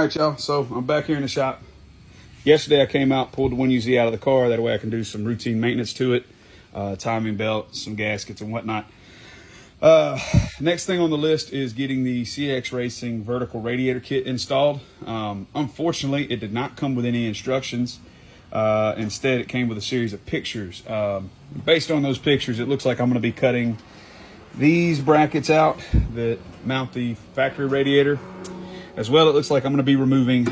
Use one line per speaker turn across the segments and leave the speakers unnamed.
right, y'all, so I'm back here in the shop. Yesterday I came out, pulled the 1UZ out of the car. That way I can do some routine maintenance to it. Timing belt, some gaskets and whatnot. Next thing on the list is getting the CX Racing vertical radiator kit installed. Unfortunately, it did not come with any instructions. Instead, it came with a series of pictures. Based on those pictures, it looks like I'm going to be cutting these brackets out that mount the factory radiator. As well, it looks like I'm going to be removing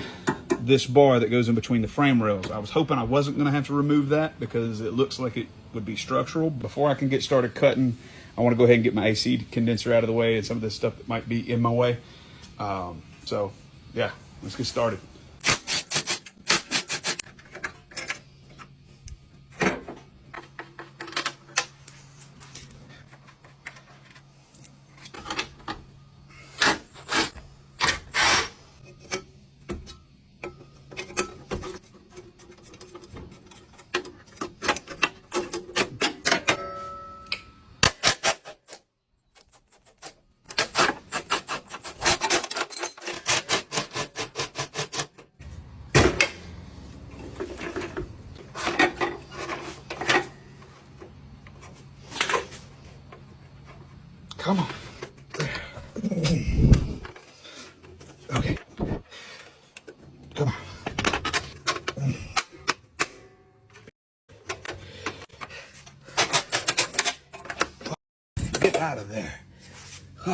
this bar that goes in between the frame rails. I was hoping I wasn't going to have to remove that because it looks like it would be structural. Before I can get started cutting, I want to go ahead and get my AC condenser out of the way and some of this stuff that might be in my way. So yeah, let's get started. Come on. Okay. Come on. Get out of there. All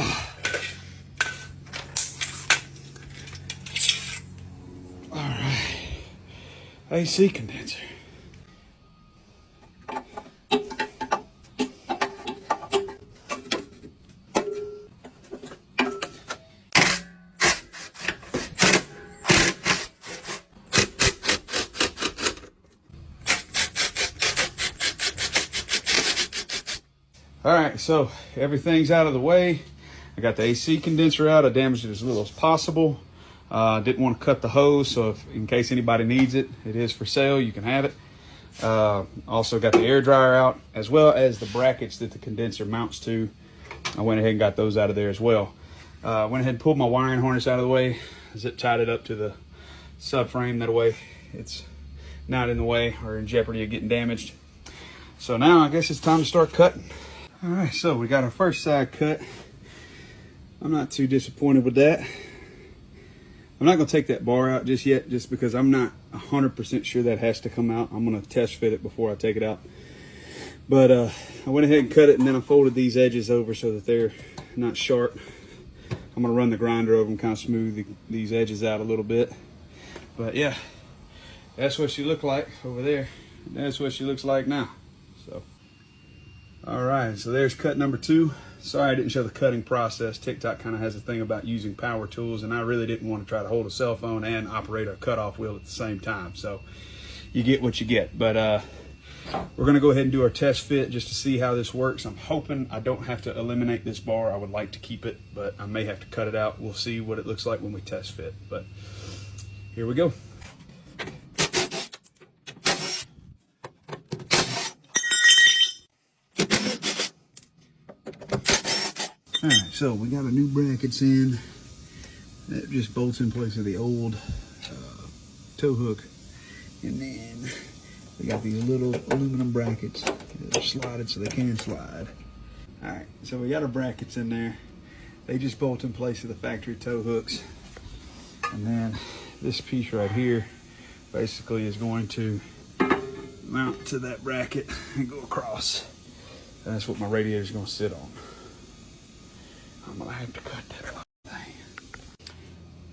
right. AC condenser. All right, so everything's out of the way. I got the AC condenser out. I damaged it as little as possible. Didn't want to cut the hose, so in case anybody needs it, it is for sale. You can have it. Also got the air dryer out, as well as the brackets that the condenser mounts to. I went ahead and got those out of there as well. Went ahead and pulled my wiring harness out of the way. Zip tied it up to the subframe. That way it's not in the way or in jeopardy of getting damaged. So now I guess it's time to start cutting. All right, so we got our first side cut. I'm not too disappointed with that. I'm not gonna take that bar out just yet, just because I'm not 100% sure that has to come out. I'm gonna test fit it before I take it out. But I went ahead and cut it, and then I folded these edges over so that they're not sharp. I'm gonna run the grinder over them, kind of smooth these edges out a little bit. But yeah, that's what she looked like over there. That's what she looks like now. So. All right, so there's cut number 2. Sorry I didn't show the cutting process. TikTok kind of has a thing about using power tools, and I really didn't want to try to hold a cell phone and operate a cutoff wheel at the same time. So you get what you get. But we're gonna go ahead and do our test fit just to see how this works. I'm hoping I don't have to eliminate this bar. I would like to keep it, but I may have to cut it out. We'll see what it looks like when we test fit. But here we go. All right, so we got our new brackets in. That just bolts in place of the old tow hook. And then we got these little aluminum brackets that are slotted so they can slide. All right, so we got our brackets in there. They just bolt in place of the factory tow hooks. And then this piece right here basically is going to mount to that bracket and go across. That's what my radiator is going to sit on. I'm gonna have to cut that thing.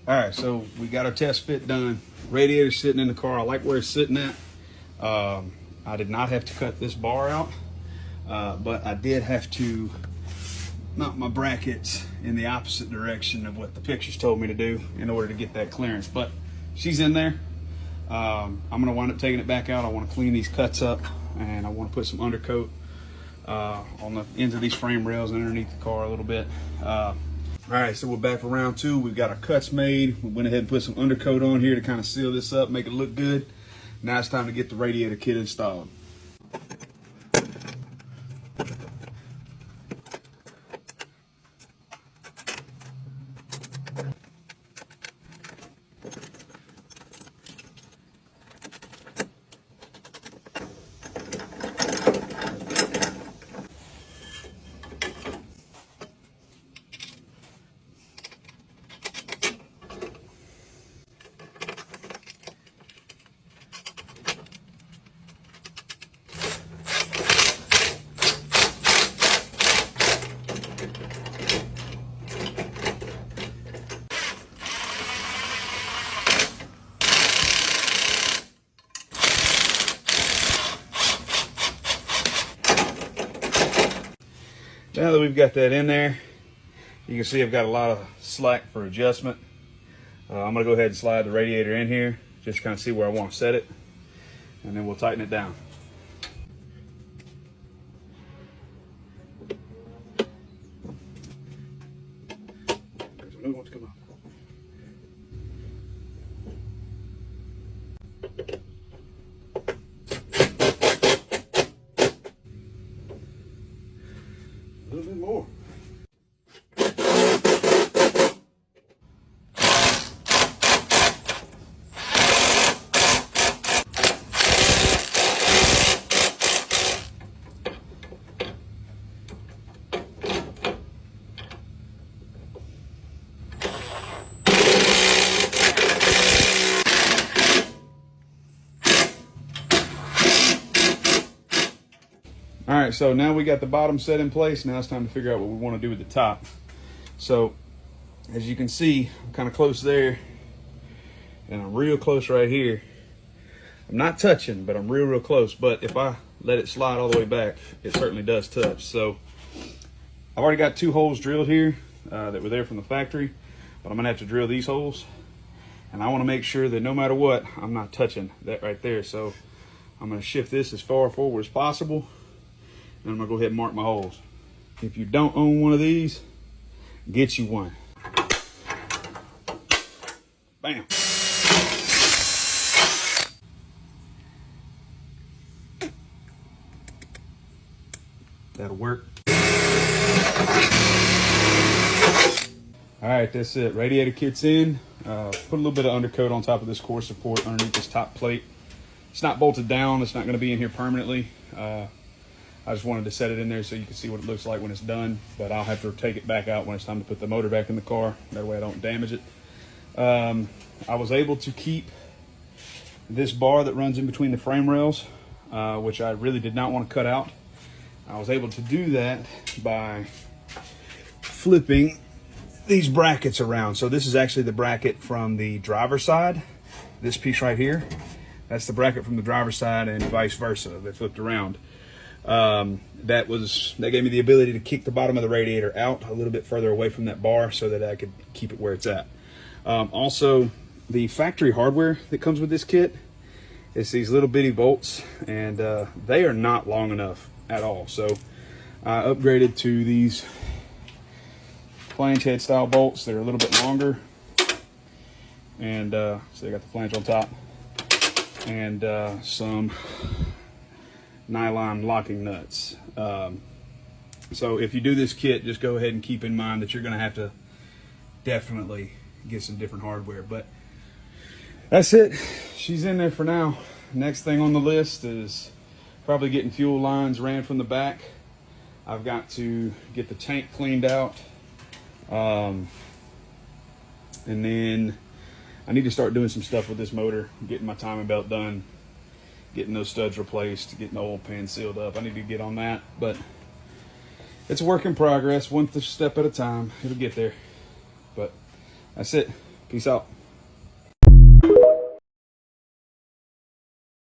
All right, so we got our test fit done. Radiator's sitting in the car. I like where it's sitting at. I did not have to cut this bar out, but I did have to mount my brackets in the opposite direction of what the pictures told me to do in order to get that clearance. But she's in there. I'm gonna wind up taking it back out. I want to clean these cuts up, and I want to put some undercoat on the ends of these frame rails and underneath the car a little bit. All right, so we're back for round 2. We've got our cuts made. We went ahead and put some undercoat on here to kind of seal this up, make it look good. Now it's time to get the radiator kit installed. Now that we've got that in there, you can see I've got a lot of slack for adjustment. I'm gonna go ahead and slide the radiator in here, just kind of see where I want to set it, and then we'll tighten it down. There's a new one to come up. A little bit more. All right, so now we got the bottom set in place. Now it's time to figure out what we want to do with the top. So as you can see, I'm kind of close there, and I'm real close right here. I'm not touching, but I'm real close. But if I let it slide all the way back, it certainly does touch. So I've already got 2 holes drilled here that were there from the factory, but I'm gonna have to drill these holes. And I want to make sure that no matter what, I'm not touching that right there. So I'm gonna shift this as far forward as possible. And I'm gonna go ahead and mark my holes. If you don't own one of these, get you one. Bam. That'll work. All right, that's it. Radiator kit's in. Put a little bit of undercoat on top of this core support underneath this top plate. It's not bolted down. It's not gonna be in here permanently. I just wanted to set it in there so you can see what it looks like when it's done, but I'll have to take it back out when it's time to put the motor back in the car. That way I don't damage it. I was able to keep this bar that runs in between the frame rails, which I really did not want to cut out. I was able to do that by flipping these brackets around. So this is actually the bracket from the driver's side. This piece right here, that's the bracket from the driver's side, and vice versa. They flipped around. That gave me the ability to kick the bottom of the radiator out a little bit further away from that bar so that I could keep it where it's at. Also, the factory hardware that comes with this kit is these little bitty bolts, and they are not long enough at all. So I upgraded to these flange head style bolts that are a little bit longer, and so they got the flange on top and some nylon locking nuts. So if you do this kit, just go ahead and keep in mind that you're going to have to definitely get some different hardware. But that's it. She's in there for now. Next thing on the list is probably getting fuel lines ran from the back. I've got to get the tank cleaned out, and then I need to start doing some stuff with this motor, getting my timing belt done, getting those studs replaced, getting the oil pan sealed up. I need to get on that, but it's a work in progress, one step at a time. It'll get there. But that's it. Peace out.